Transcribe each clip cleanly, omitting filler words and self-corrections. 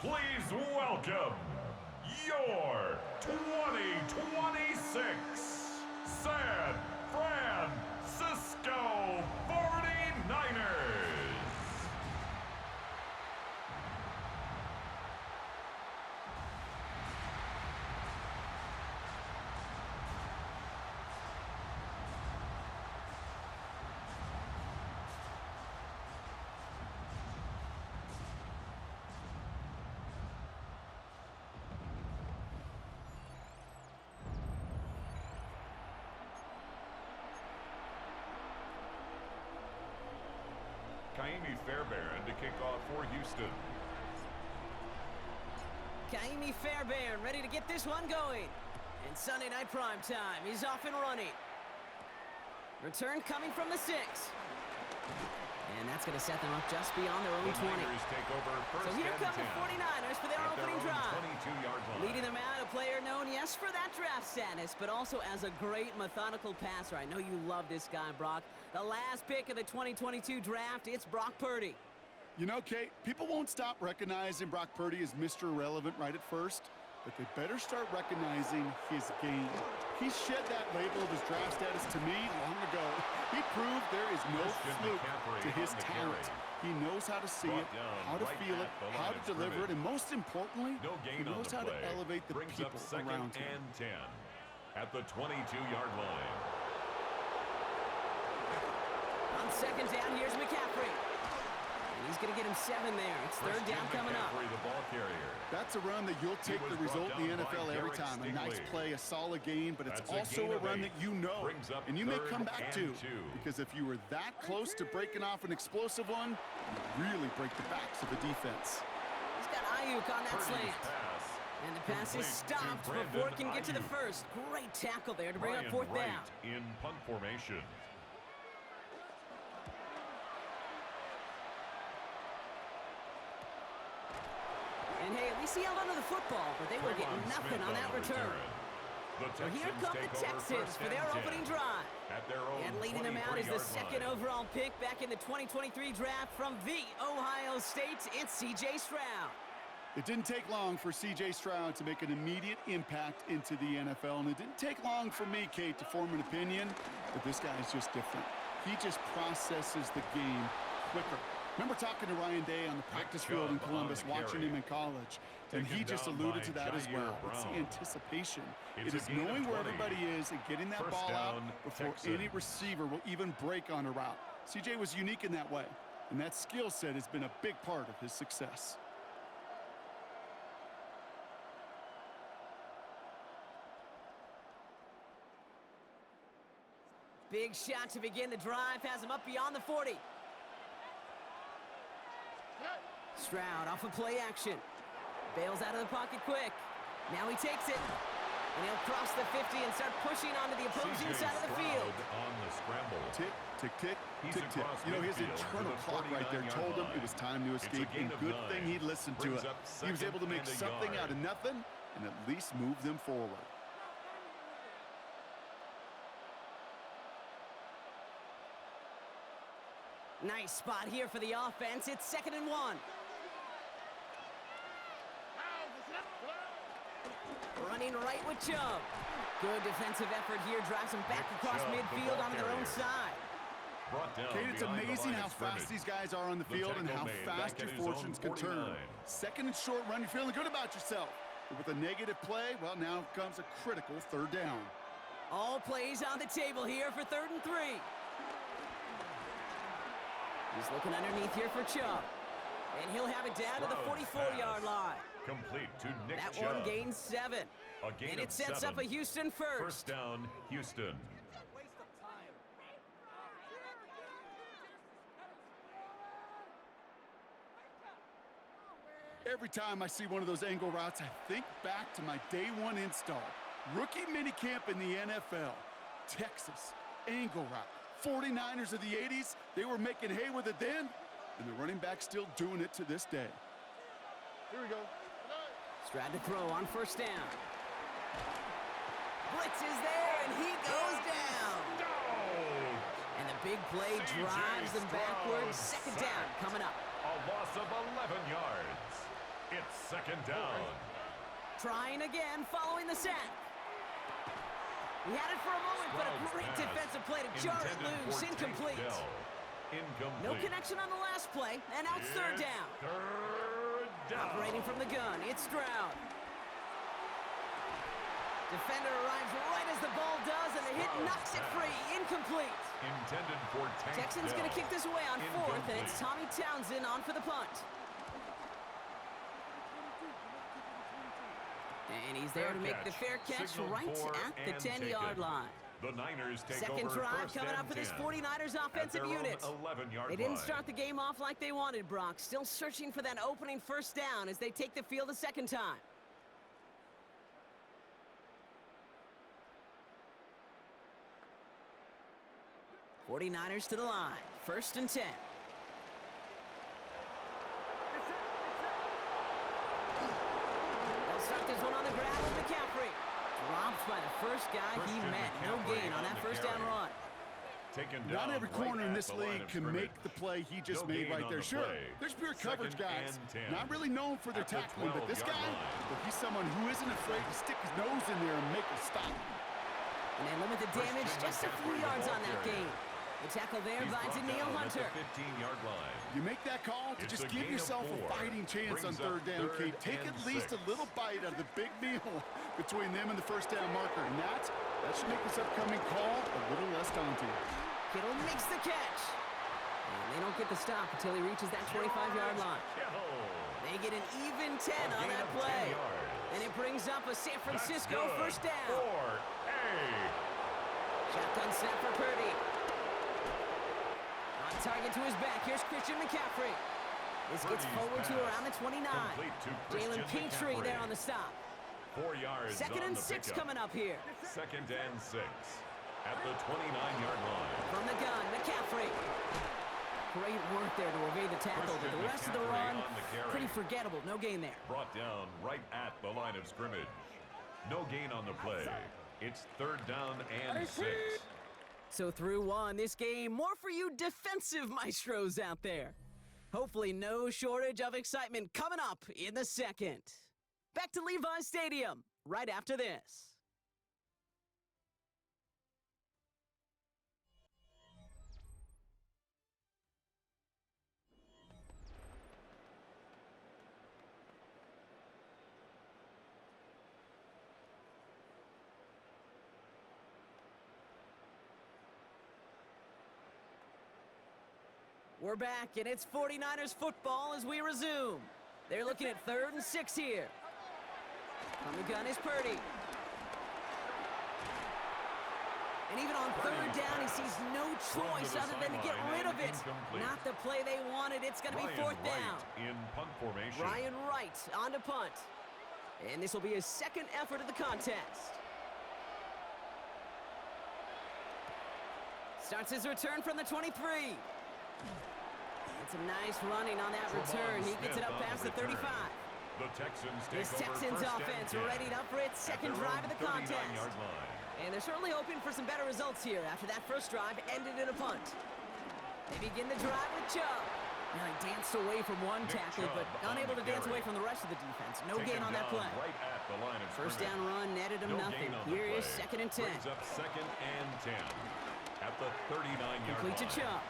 Please welcome your 2026 San Francisco 49ers. Fairbairn to kick off for Houston. Kaimi Fairbairn ready to get this one going. And Sunday night prime time, he's off and running. Return coming from the 6. And that's going to set them up just beyond their own 20. Take over first so here come the 49ers for their opening drive. 22-yard line. Leading them out, a player known, yes, for that draft status, but also as a great methodical passer. I know you love this guy, Brock. The last pick of the 2022 draft, it's Brock Purdy. You know, Kate, people won't stop recognizing Brock Purdy as Mr. Irrelevant right at first, but they better start recognizing his game. He shed that label of his draft status to me long ago. He proved there is no fluke to his talent. He knows how to see it, how to feel it, how to deliver it, and most importantly, he knows how to elevate the people around him. And 10 at the 22-yard line. On second down, here's McCaffrey. And he's going to get him 7 there. It's third down coming up. The ball carrier. That's a run that you'll take the result in the NFL every time. A nice play, a solid gain, but it's also a run that you know, and you may come back to. Because if you were that close to breaking off an explosive one, you really break the backs of the defense. He's got Ayuk on that slant. And the pass is stopped before it can get to the first. Great tackle there to bring up fourth down. In punt formation. And hey, at least he held onto the football, but they will get nothing on that return. So here come the Texans for their opening drive. And leading them out is the second overall pick back in the 2023 draft from the Ohio State. It's C.J. Stroud. It didn't take long for C.J. Stroud to make an immediate impact into the NFL, and it didn't take long for me, Kate, to form an opinion, but this guy is just different. He just processes the game quicker. Remember talking to Ryan Day on the practice field in Columbus, watching him in college, and he just alluded to that as well. It's the anticipation. It is knowing where everybody is and getting that ball out before any receiver will even break on a route. CJ was unique in that way, and that skill set has been a big part of his success. Big shot to begin the drive, has him up beyond the 40. Stroud off of play action. Bails out of the pocket quick. Now he takes it. And he'll cross the 50 and start pushing onto the opposing side of the field. On the scramble. Tick, tick, tick, tick, tick. You know, his internal clock right there told him it was time to escape, and good thing he listened to it. He was able to make something out of nothing and at least move them forward. Nice spot here for the offense. It's 2nd and 1. Running right with Chubb. Good defensive effort here. Drives them back across midfield onto their own side. Kate, it's amazing how fast these guys are on the field and how fast your fortunes can turn. 2nd and short run, you're feeling good about yourself. But with a negative play, well, now comes a critical 3rd down. All plays on the table here for 3rd and 3. He's looking underneath here for Chubb. And he'll have it down to the 44-yard line. Complete to Nick That Chubb. one gains 7. And it sets up a Houston first. First down, Houston. Every time I see one of those angle routes, I think back to my day 1 install. Rookie minicamp in the NFL. Texas, angle route. 49ers of the 80s, they were making hay with it then, and the running back's still doing it to this day. Here we go. Stroud to throw on first down. Blitz is there, and he goes down. And the big play drives them backwards. 2nd down coming up. A loss of 11 yards. It's second down. Trying again, following the sack. He had it for a moment, but a great defensive play to jar it loose. Incomplete. No connection on the last play, and now it's third down. Third down. Operating from the gun, it's Stroud. Defender arrives right as the ball does, and the hit knocks it free. Incomplete. Intended for Texans going to kick this away on fourth, and it's Tommy Townsend on for the punt. And he's there to make the fair catch right at the 10-yard line. The Niners take Second over drive coming up for this 49ers offensive unit. 11-yard They didn't start the game off like they wanted, Brock. Still searching for that opening first down as they take the field a second time. '49ers to the line. First and 10. They'll start this one on the ground with McCaffrey. Dropped by the first guy he met. No gain on that first down run. Not every corner in this league can make the play he just made right there. Sure, there's pure coverage guys, not really known for their tackling, but this guy, he's someone who isn't afraid to stick his nose in there and make a stop. And they limit the damage just a few yards on that gain. The tackle there by Daniil Hunter. 15-yard line. You make that call to just give yourself a fighting chance on third down, Kate. Take at least a little bite out of the big meal between them and the first down marker. And that should make this upcoming call a little less daunting. Kittle makes the catch. And they don't get the stop until he reaches that 25-yard line. They get an even 10 on that play. And it brings up a San Francisco first down. Shotgun snap for Purdy. On target to his back. Here's Christian McCaffrey. This gets forward to around the 29. Jalen Petrie there on the stop. 4 yards. Second and 6 coming up here. Second and 6 at the 29-yard line. From the gun, McCaffrey. Great work there to evade the tackle, but the rest of the run, pretty forgettable. No gain there. Brought down right at the line of scrimmage. No gain on the play. It's third down and 6. So through one, this game, more for you defensive maestros out there. Hopefully no shortage of excitement coming up in the second. Back to Levi's Stadium right after this. We're back, and it's 49ers football as we resume. They're looking at third and 6 here. On the gun is Purdy. And even on third down, he sees no choice other than to get rid of it. Not the play they wanted. It's going to be fourth down. In punt formation. Ryan Wright on to punt. And this will be his second effort of the contest. Starts his return from the 23. It's a nice running on that return. He gets it up past the 35. The Texans take this Texans offense readied up for its second drive of the contest. And they're certainly hoping for some better results here after that first drive ended in a punt. They begin the drive with Chubb. Now he danced away from one tackle, but unable to dance away from the rest of the defense. No gain on that play. Right at the line of first down run netted him nothing. Here is second and 10. Brings up second and 10 at the 39-yard line. Complete to Chubb.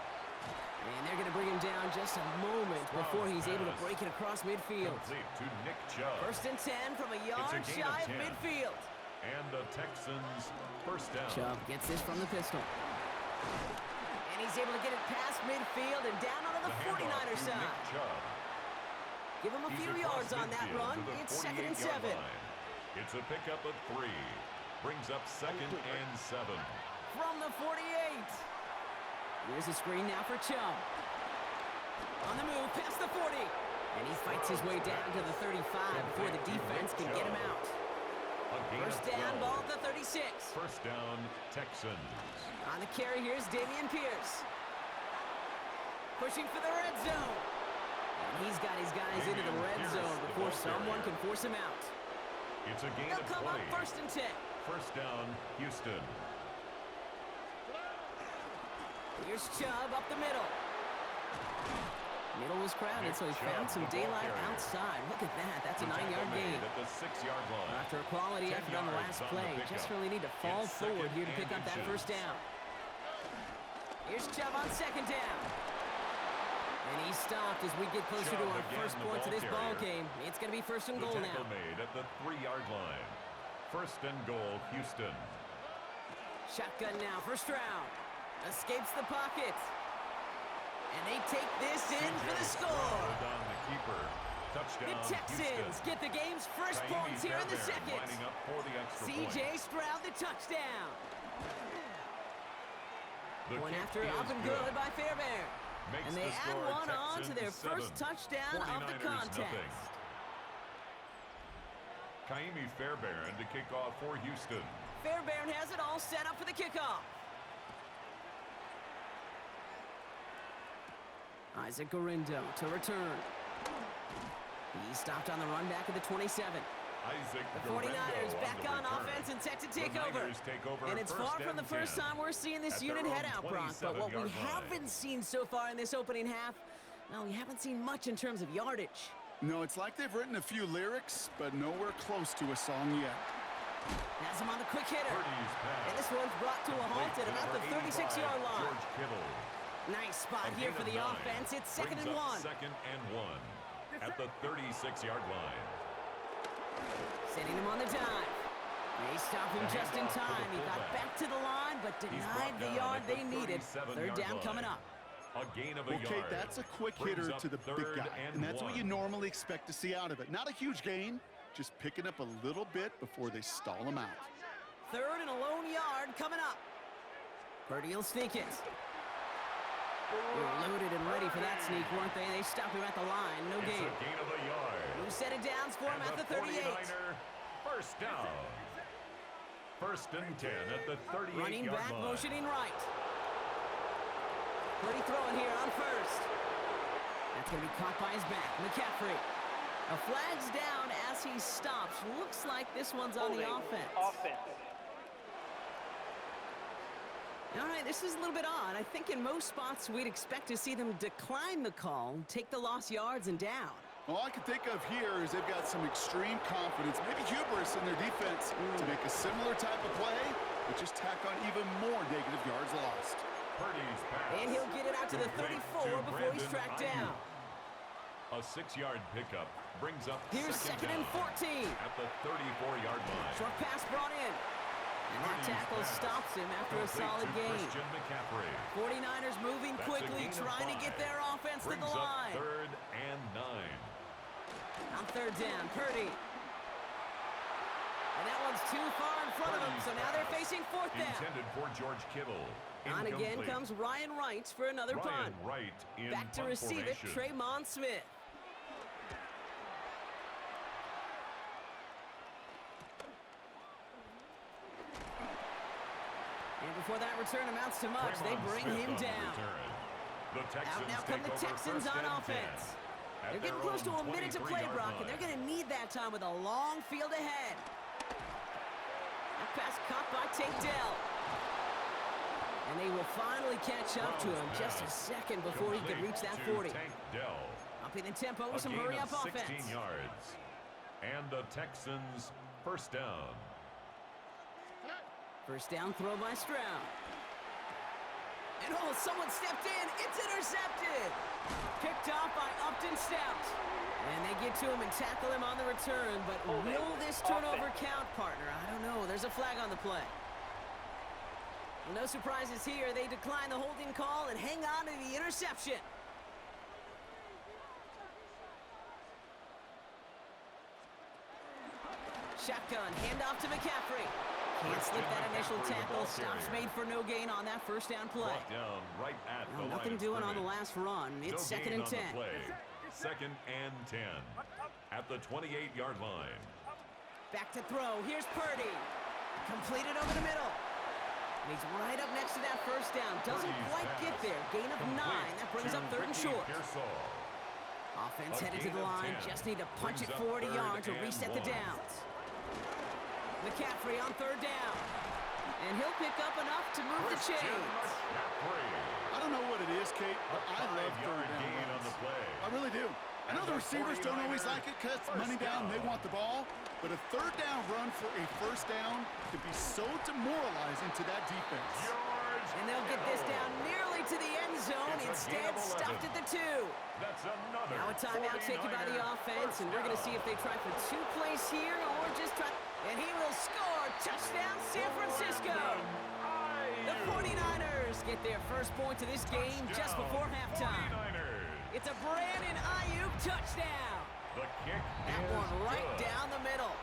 And they're going to bring him down just a moment before he's able to break it across midfield. Complete to Nick Chubb. First and 10 from a yard shy of midfield. And the Texans first down. Chubb gets this from the pistol. And he's able to get it past midfield and down onto the 49er side. Give him a few yards on that run. It's second and 7. It's a pickup of 3. Brings up second and 7. From the 48. Here's a screen now for Chubb. On the move, past the 40. And he fights his way down to the 35 before the defense can get him out. First down, ball at the 36. First down, Texans. On the carry, here's Dameon Pierce. Pushing for the red zone. And he's got his guys into the red zone before someone can force him out. It's a gain of 20. They'll come up first and 10. First down, Houston. Here's Chubb up the middle. Middle was crowded, so he found some daylight outside. Look at that. That's a 9-yard gain. At the 6-yard line. After a quality effort on the last play, just really need to fall forward here to pick up that first down. Here's Chubb on second down. And he stopped as we get closer to our first points of this ball game. It's going to be first and goal now. The tackle made at the 3-yard line. First and goal, Houston. Shotgun now, first round. Escapes the pocket. And they take this in for the score. Down the keeper. Touchdown, the Texans Houston. get the game's first points here in the second. C.J. Stroud, the touchdown. One after up and good by Fairbairn. And they add one on to their first touchdown of the contest. Kaimi Fairbairn to kick off for Houston. Fairbairn has it all set up for the kickoff. Isaac Gorindo to return. He stopped on the run back at the 27. The 49ers back on offense and set to take over. And it's far from the first time we're seeing this unit head out, Brock. But what we haven't seen so far in this opening half, well, we haven't seen much in terms of yardage. No, it's like they've written a few lyrics, but nowhere close to a song yet. Has him on the quick hitter. And this one's brought to a halt at about the 36-yard line. Nice spot here for the offense. It's second and one. Second and one at the 36-yard line. Setting him on the dive. They stopped him just in time. He got back to the line, but denied the yard they needed. Third down coming up. A gain of a yard. Okay, that's a quick hitter to the big guy, and that's what you normally expect to see out of it. Not a huge gain, just picking up a little bit before they stall him out. Third and a lone yard coming up. Purdy will sneak it. They were loaded and ready for that sneak, weren't they? They stopped him at the line. No gain. It's a gain of a yard. Who set it down for him at the 38? First down. First and 10 at the 38-yard line. Running back, motioning right. Purdy throwing here on first. That's going to be caught by his back. McCaffrey. A flag's down as he stops. Looks like this one's on the offense. All right, this is a little bit odd. I think in most spots we'd expect to see them decline the call, take the lost yards and down. All I can think of here is they've got some extreme confidence, maybe hubris in their defense to make a similar type of play, but just tack on even more negative yards lost. And he'll get it out to the 34 before he's tracked down. A 6-yard pickup brings up here's second and 14. At the 34-yard line. Short pass brought in. And that tackle stops him after a solid gain. 49ers moving quickly, trying to get their offense to the line. Third and 9. On third down, Purdy. And that one's too far in front of him, so now they're facing fourth down. Intended for George Kittle. On again comes Ryan Wright for another punt. Back to receive it, Tremon Smith. And before that return amounts to much, they bring him down. Out now come the Texans on offense. They're getting close to a minute to play, Brock, and they're going to need that time with a long field ahead. That pass caught by Tank Dell. And they will finally catch up to him just a second before he could reach that 40. Upping the tempo with some hurry-up offense. 16 yards. And the Texans first down. First down throw by Stroud. And oh, someone stepped in. It's intercepted. Picked off by Upton Stout. And they get to him and tackle him on the return. But will this turnover count, partner? I don't know. There's a flag on the play. Well, no surprises here. They decline the holding call and hang on to the interception. Shotgun, handoff to McCaffrey. Can't slip that initial tackle. Stops made for no gain on that first down play. Nothing doing on the last run. It's second and 10. Second and 10 at the 28-yard line. Back to throw. Here's Purdy. Completed over the middle. And he's right up next to that first down. Doesn't quite get there. Gain of 9. That brings up third and short. Offense headed to the line. Just need to punch it 40 yards to reset the downs. McCaffrey on third down. And he'll pick up enough to move the chains. I don't know what it is, Kate, but I love third down on the play. I really do. I know the receivers don't always like it because money down, they want the ball. But a third down run for a first down could be so demoralizing to that defense. And they'll get this down nearly to the end zone. Instead, stopped at the 2. That's another. Now a timeout taken by the offense, and we're going to see if they try for 2 plays here or just try. And he will score. Touchdown, San Francisco. The 49ers get their first point of this game just before halftime. It's a Brandon Ayuk touchdown. The kick that one right down the middle.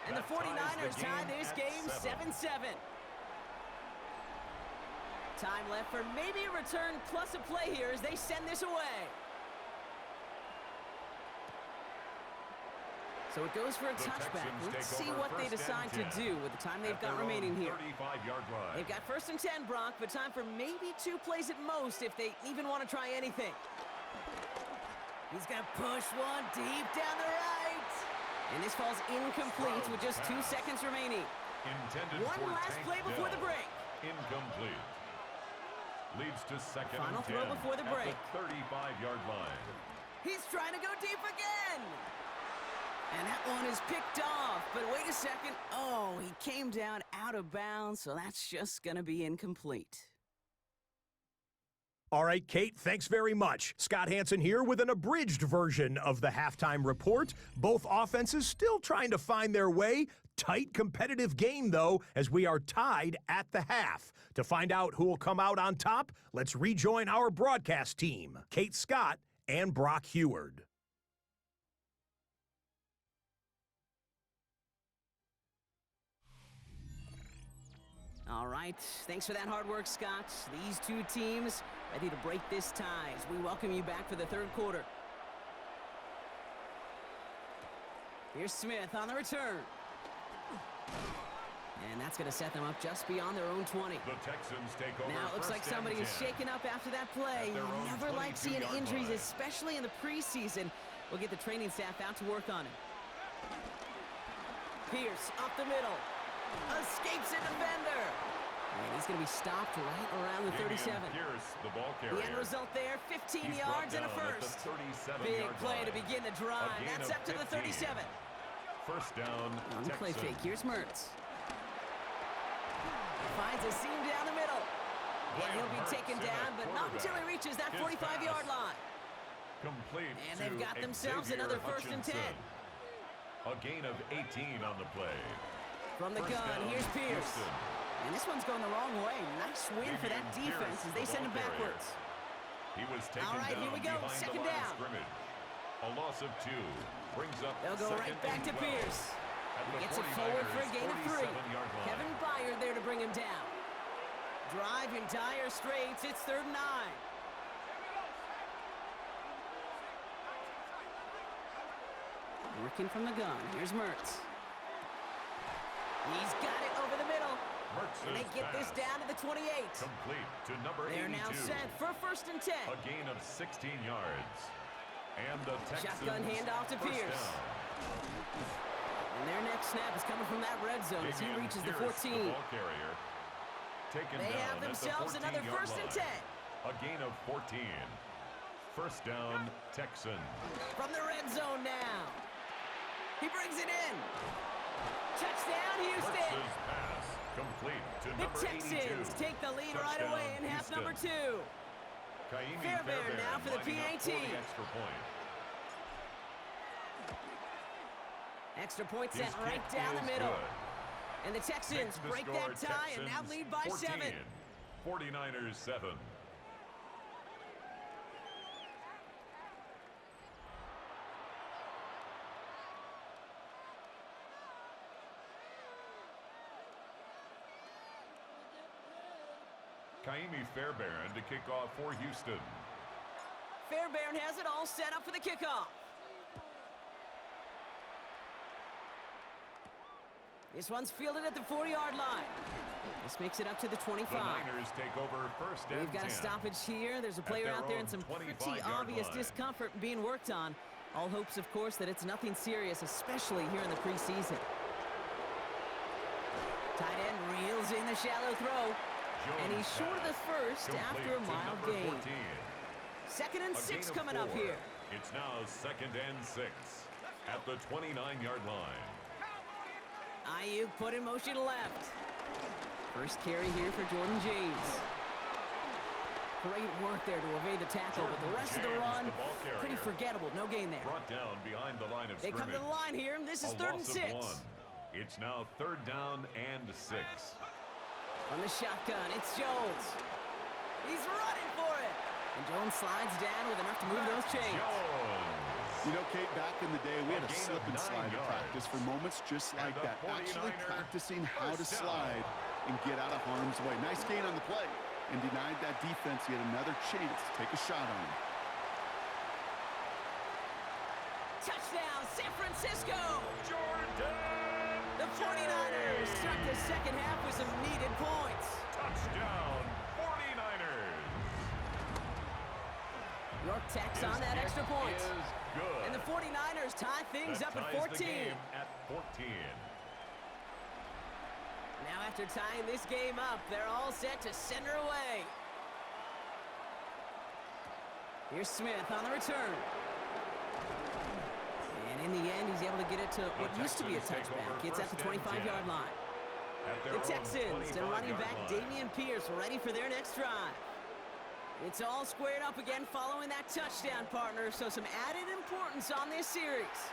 And the 49ers tie this game 7-7. Time left for maybe a return plus a play here as they send this away. So it goes for a touchback. Let's see what they decide to do with the time they've got remaining here. They've got 1st and 10, Brock, but time for maybe 2 plays at most if they even want to try anything. He's going to push one deep down the right. And this falls incomplete with just 2 seconds remaining. One last play before the break. Incomplete. Leads to second Final and 10 throw before the break. At the 35-yard line. He's trying to go deep again. And that one is picked off. But wait a second. Oh, he came down out of bounds, so that's just going to be incomplete. All right, Kate, thanks very much. Scott Hansen here with an abridged version of the halftime report. Both offenses still trying to find their way. Tight competitive game, though, as we are tied at the half. To find out who will come out on top, let's rejoin our broadcast team, Kate Scott and Brock Heward. All right, thanks for that hard work, Scott. These 2 teams ready to break this tie as we welcome you back for the 3rd quarter. Here's Smith on the return. And that's going to set them up just beyond their own 20. The Texans take over. Now it looks like somebody is shaken up after that play. You never like seeing injuries, especially in the preseason. We'll get the training staff out to work on it. Pierce up the middle. Escapes a defender. And he's going to be stopped right around the 37. Pierce, the ball carrier. The end result there, 15 yards and a first. Big play to begin the drive. That's up to the 37. First down, on the play fake, here's Mertz. Finds a seam down the middle. And he'll be taken down, but not until he reaches that 45-yard line. Complete. And they've got themselves another 1st and 10. A gain of 18 on the play. From the gun, here's Pierce. And this one's going the wrong way. Nice win for that defense as they send him backwards. He was taken all right, down here we go. Second down. A loss of 2 brings up. They'll go right back to Pierce. He gets it forward for a gain of 3. Kevin Byard there to bring him down. Drive in dire straits. It's 3rd and 9. Working from the gun. Here's Mertz. He's got it over the middle. And they get this down to the 28. Complete to number 82. They're now set for 1st and 10. A gain of 16 yards. And the Texans shotgun handoff to Pierce. And their next snap is coming from that red zone as he reaches the 14. The ball carrier, they have themselves another 1st and 10. A gain of 14. First down, Texans. From the red zone now. He brings it in. Touchdown, Houston. Pass complete to the Texans take the lead right away in half number 2. Fairbairn now for the PAT. Extra point. Extra point sent right down the middle. Good. And the Texans break that tie and now lead by 7. 49ers 7. Kaimi Fairbairn to kick off for Houston. Fairbairn has it all set up for the kickoff. This one's fielded at the 40-yard line. This makes it up to the 25. The Niners take over 1st and 10. We've got a stoppage here. There's a player out there in some pretty obvious discomfort being worked on. All hopes, of course, that it's nothing serious, especially here in the preseason. Tight end reels in the shallow throw. And he's short of the first after a mild gain. 2nd and 6 coming up here. It's now 2nd and 6 at the 29-yard line. Ayuk put in motion left. First carry here for Jordan James. Great work there to evade the tackle, but the rest of the run, pretty forgettable. No gain there. Brought down behind the line of They come to the line here, and this is 3rd and 6. It's now 3rd down and 6. On the shotgun, it's Jones. He's running for it. And Jones slides down with enough to move those chains. You know, Kate, back in the day, we had a slip and slide at practice for moments just like that. Actually practicing how to slide and get out of harm's way. Nice gain on the play. And denied that defense yet another chance to take a shot on him. Touchdown, San Francisco! Jordan! The 49ers start the second half with some needed points. Touchdown, 49ers! York tacks on that extra point. Good. And the 49ers tie things up at 14. The game at 14. Now after tying this game up, they're all set to send her away. Here's Smith on the return. And in the end, he's able to get it to what used to be a touchback. It's at the 25-yard line. The Texans and running back Dameon Pierce ready for their next drive. It's all squared up again following that touchdown, partner, so some added importance on this series.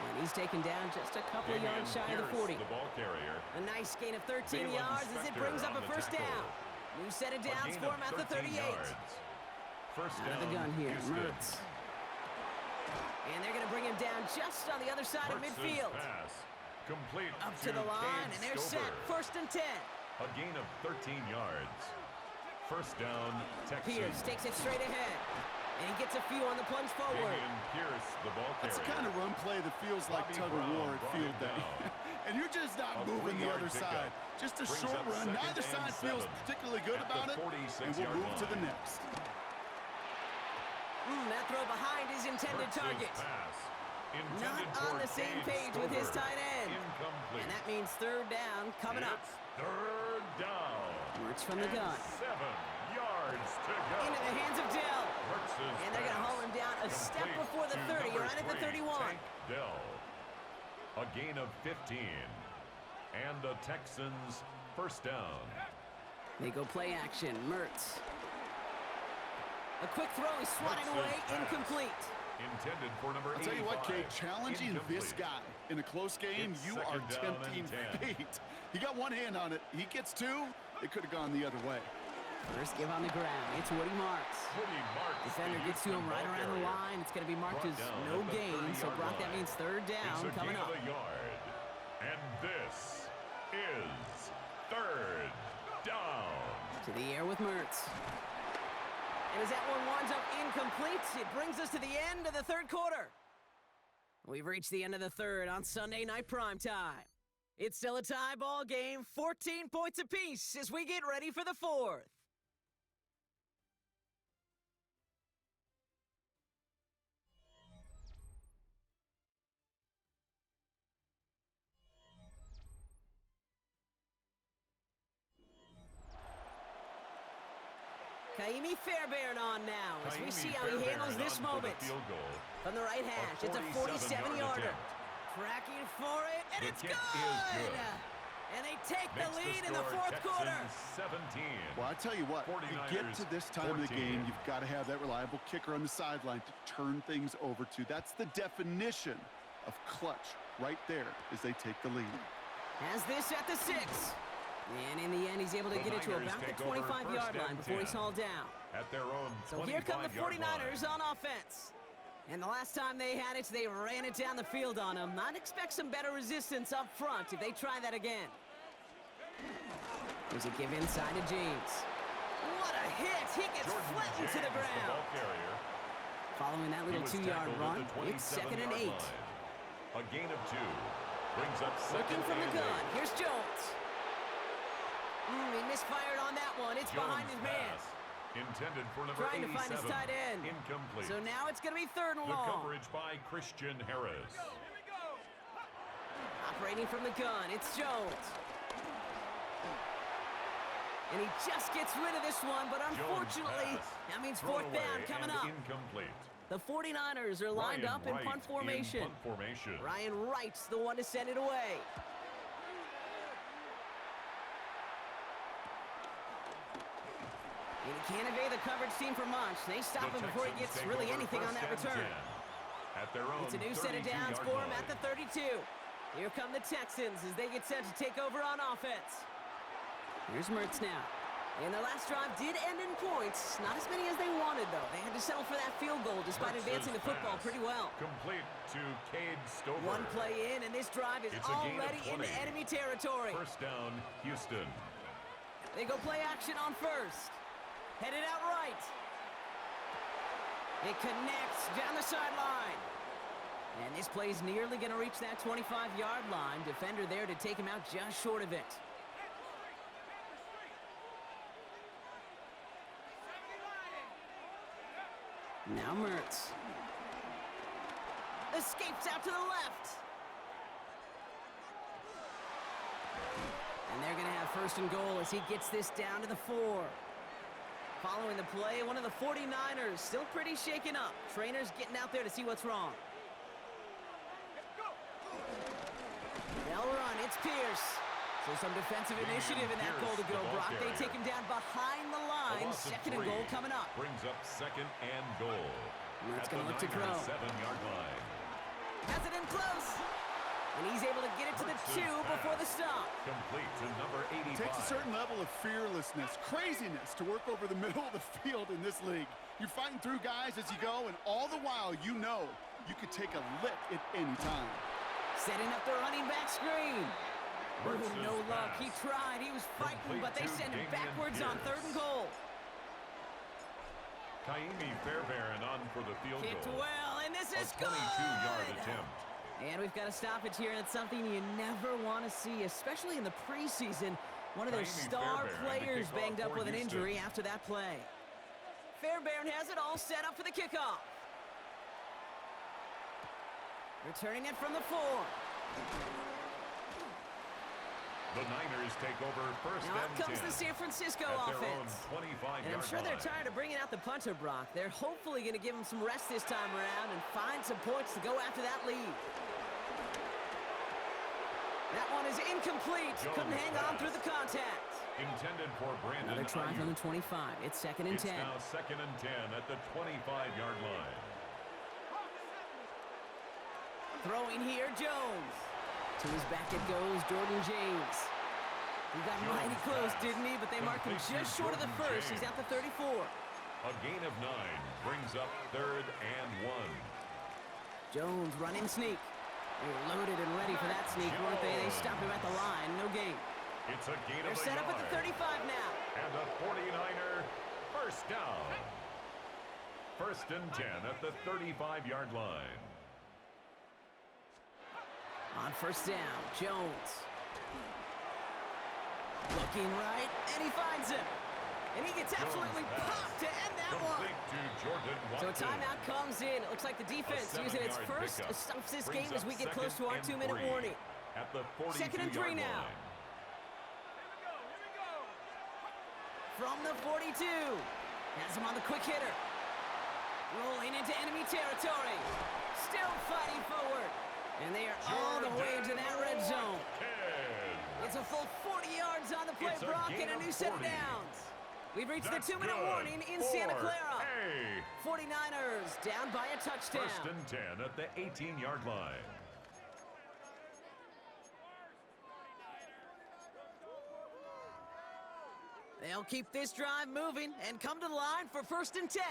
And he's taken down just a couple of yards shy of the 40. The ball carrier. A nice gain of 13 yards as it brings up a first down. New set of downs for him at the 38. First down, out of the gun here, Houston. Mertz. And they're going to bring him down just on the other side of midfield. Pass. Complete Up to the line, and they're set. 1st and 10. A gain of 13 yards. First down, Texans. Pierce takes it straight ahead. And he gets a few on the plunge forward. Pierce, the ball carrier. That's the kind of run play that feels like tug-of-war at field day. And you're just not moving the other side. Just a short run. Neither side feels particularly good about it. And we'll move to the next. That throw behind his intended target. Not on the same page with his tight end. And that means 3rd down coming up. 3rd down. Mertz from the gun. 7 yards to go. Into the hands of Dell. And they're going to haul him down a step before the 30, right at the 31. Dell. A gain of 15. And the Texans first down. They go play action. Mertz. A quick throw. He's swatting away. Incomplete. Intended for number 85. I'll tell you what, Kate, challenging this guy in a close game, you are tempting fate. He got one hand on it. He gets 2. It could have gone the other way. First give on the ground. It's Woody Marks. Defender gets to him right around the line. It's going to be marked as no gain. So, Brock, that means 3rd down coming up. And this is 3rd down. To the air with Mertz. And as that one winds up incomplete, it brings us to the end of the 3rd quarter. We've reached the end of the 3rd on Sunday Night Primetime. It's still a tie ball game, 14 points apiece as we get ready for the 4th. Kaimi Fairbairn on now as we see how he handles this moment. From the right hash, it's a 47-yarder. Tracking for it, and it's good! And they take the lead in the 4th quarter. 17. Well, I tell you what, you get to this time of the game, you've got to have that reliable kicker on the sideline to turn things over to. That's the definition of clutch right there as they take the lead. Has this at the 6. And in the end, he's able to get it to about the 25-yard line before he's hauled down. At their own so here come the 49ers on offense. And the last time they had it, they ran it down the field on him. I'd expect some better resistance up front if they try that again. There's a give inside to James. What a hit! He gets flattened to the ground. Following that little 2-yard run, it's 2nd and 8. A gain of 2. Brings up 2nd Looking from the gun. and 8. Here's Jones. He misfired on that one. It's Jones behind his man. Intended for number Trying to find his 87. tight end. Incomplete. So now it's going to be 3rd and The long. coverage by Christian Harris. Operating from the gun, it's Jones. And he just gets rid of this one, but unfortunately, that means fourth down coming up. Incomplete. The 49ers are lined up in punt formation. Ryan Wright's the one to send it away. And he can't evade the coverage team for much. They stop him before he gets really anything on that return. It's a new set of downs for him at the 32. Here come the Texans as they get set to take over on offense. Here's Mertz now. And their last drive did end in points. Not as many as they wanted, though. They had to settle for that field goal despite advancing the football pretty well. Complete to Cade Stover. One play in, and this drive is already into enemy territory. First down, Houston. They go play action on first. Headed out right. It connects down the sideline. And this play's nearly going to reach that 25-yard line. Defender there to take him out just short of it. Now Mertz. Escapes out to the left. And they're going to have first and goal as he gets this down to the 4. Following the play, one of the 49ers still pretty shaken up. Trainers getting out there to see what's wrong. They'll run. It's Pierce. So some defensive initiative in that goal to go. Brock, they take him down behind the line. Second and goal coming up. Brings up second and goal. That's going to look to throw. 7-yard line. Has it in close. And he's able to get it to the 2 before the stop. Complete to number 85. Takes a certain level of fearlessness, craziness to work over the middle of the field in this league. You're fighting through guys as you go, and all the while you know you could take a lick at any time. Setting up the running back screen. Ooh, no luck. He tried. He was fighting, but they send him backwards on third and goal. Kaimi Fairbairn on for the field goal. Kicked well, and this is good. 22-yard attempt. And we've got to stop it here, and it's something you never want to see, especially in the preseason. One of their star players banged up with an injury after that play. Fairbairn has it all set up for the kickoff. Returning it from the 4. The Niners take over first and 10. Now up comes the San Francisco offense. And I'm sure they're tired of bringing out the punter, Brock. They're hopefully going to give him some rest this time around and find some points to go after that lead. That one is incomplete. Couldn't hang on through the contact. Intended for Brandon. Another try from the 25. It's second and 10. It's now second and 10 at the 25-yard line. Throwing here, Jones. To his back it goes, Jordan James. He got mighty close, didn't he? But they marked him just short of the first. He's at the 34. A gain of 9 brings up third and 1. Jones running sneak. They were loaded and ready for that sneak, weren't they? They stopped him at the line. No gain. It's a gain They're of set up at the 35 now. And a 49er first down. First and 10 at the 35-yard line. On first down, Jones. Looking right, and he finds him. And he gets absolutely popped to end that one. So a timeout comes in. It looks like the defense using its first stops this game as we get close to our 2-minute warning. At the 2nd and 3 now. From the 42. Has him on the quick hitter. Rolling into enemy territory. Still fighting forward. And they are all the way into that red zone. It's a full 40 yards on the play, Brock, and a new set of downs. We've reached the 2-minute warning in Santa Clara. 49ers down by a touchdown. First and 10 at the 18-yard line. They'll keep this drive moving and come to the line for first and 10.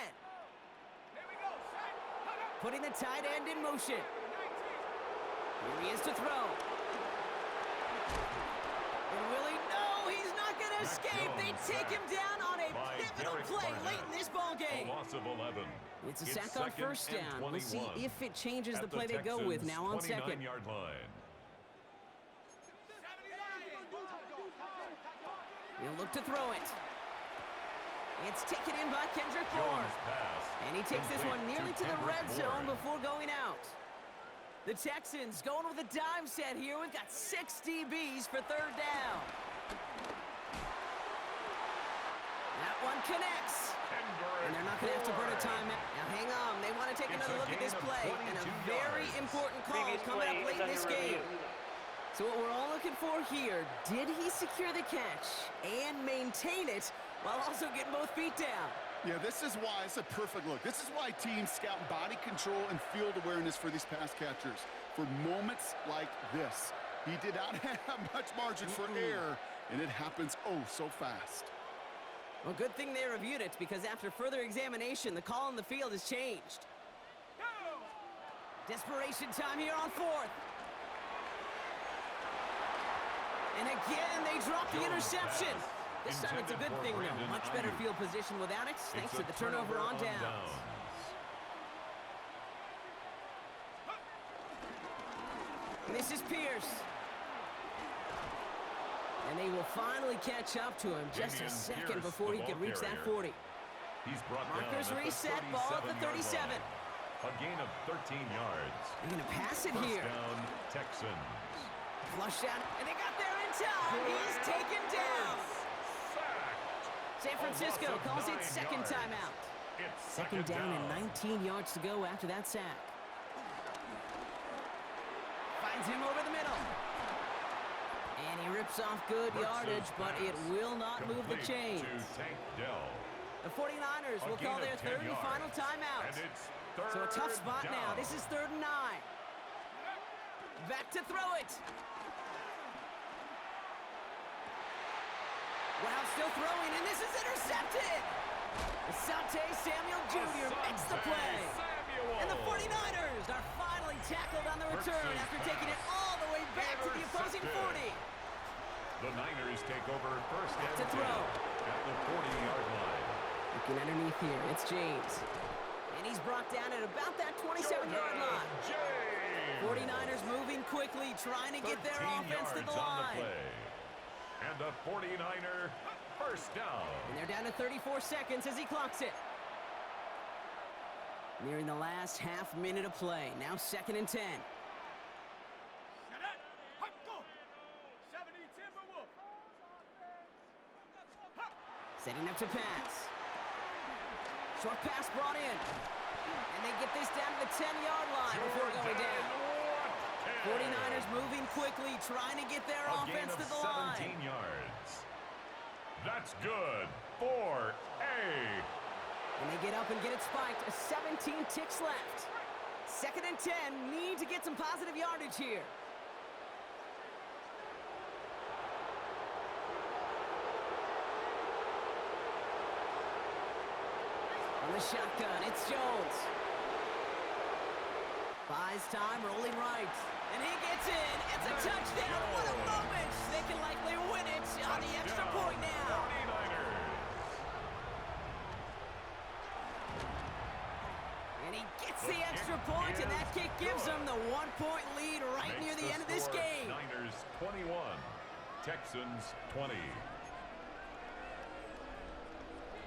Putting the tight end in motion. Here he is to throw. And will he? No, he's not going to escape. They take him down on a pivotal play late in this ball game. A loss of 11. It's a sack on first down. We'll see if it changes the play they go with now on second. 29-yard line. He'll look to throw it. It's taken in by Kendrick Bourne. And he takes this one nearly to the red zone before going out. The Texans going with a dime set here. We've got 6 DBs for third down. one connects. And they're not going to have to burn a timeout. Now, hang on. They want to take another look at this play. And a very important call coming up late in this game. So what we're all looking for here, did he secure the catch and maintain it while also getting both feet down? Yeah, this is why it's a perfect look. This is why teams scout body control and field awareness for these pass catchers. For moments like this, he did not have much margin for error, and it happens oh so fast. Well, good thing they reviewed it, because after further examination, the call on the field has changed. Desperation time here on fourth. And again, they drop the interception. This time it's a good thing, though. Much better field position without it, thanks to the turnover on downs. And this is Pierce. And they will finally catch up to him just a second before he could reach that 40. Markers reset, ball at the 37. A gain of 13 yards. They're going to pass it here. Down, Texans. Flush out, and they got there in time. He's taken down. San Francisco calls it second timeout. Second down and 19 yards to go after that sack. Finds him over the middle. And he rips off good yardage, but it will not move the chains. The 49ers will call their third and final timeout. So a tough spot now. This is 3rd and 9. Back to throw it. Wow, still throwing, and this is intercepted. Asante Samuel Jr. makes the play. And the 49ers are finally tackled on the return after taking it all the way back to the opposing 40. The Niners take over first Back and to throw. at the 40-yard line. Looking underneath here, it's James. And he's brought down at about that 27-yard line. 49ers moving quickly, trying to get their offense to the line. And the 49er first down. And they're down to 34 seconds as he clocks it. Nearing the last half minute of play. Now 2nd and 10. Setting up to pass. Short pass brought in. And they get this down to the 10-yard line before going down. 49ers moving quickly, trying to get their offense to the line. 17 yards. That's good for A. And they get up and get it spiked. 17 ticks left. 2nd and 10. Need to get some positive yardage here. On the shotgun, it's Jones. Buys time, rolling right. And he gets in. It's a touchdown. What a moment. They can likely win it on the extra point now. 49ers. And he gets the extra point, and that kick gives them the 1-point lead right near the end of this game. Niners 21, Texans 20.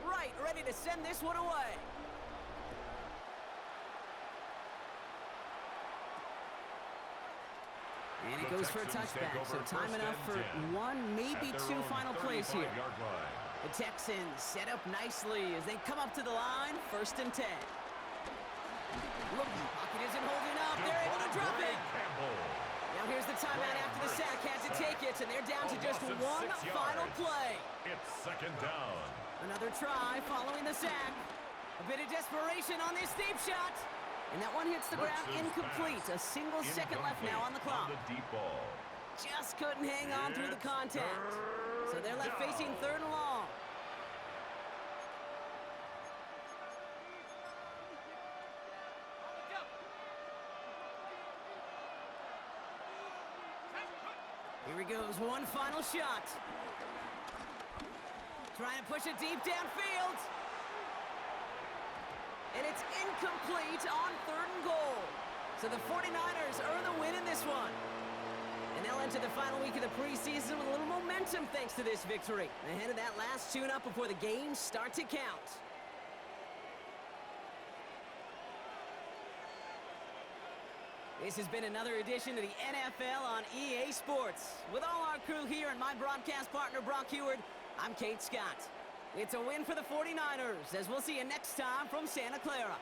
Right, ready to send this one away. And it goes for a touchback, so time enough for one, maybe two final plays here. The Texans set up nicely as they come up to the line, 1st and 10. Look, pocket isn't holding up. They're able to drop it. Now here's the timeout after the sack. Had to take it, and they're down to just one final play. It's 2nd down. Another try following the sack. A bit of desperation on this deep shot. And that one hits the ground incomplete. A single second left now on the clock. The deep ball. Just couldn't hang on through the contact. So they're left facing 3rd and long. Here he goes, one final shot. Trying to push it deep downfield. And it's incomplete on 3rd and goal. So the 49ers earn the win in this one. And they'll enter the final week of the preseason with a little momentum thanks to this victory. Ahead of that last tune-up before the games start to count. This has been another edition of the NFL on EA Sports. With all our crew here and my broadcast partner, Brock Heward, I'm Kate Scott. It's a win for the 49ers, as we'll see you next time from Santa Clara.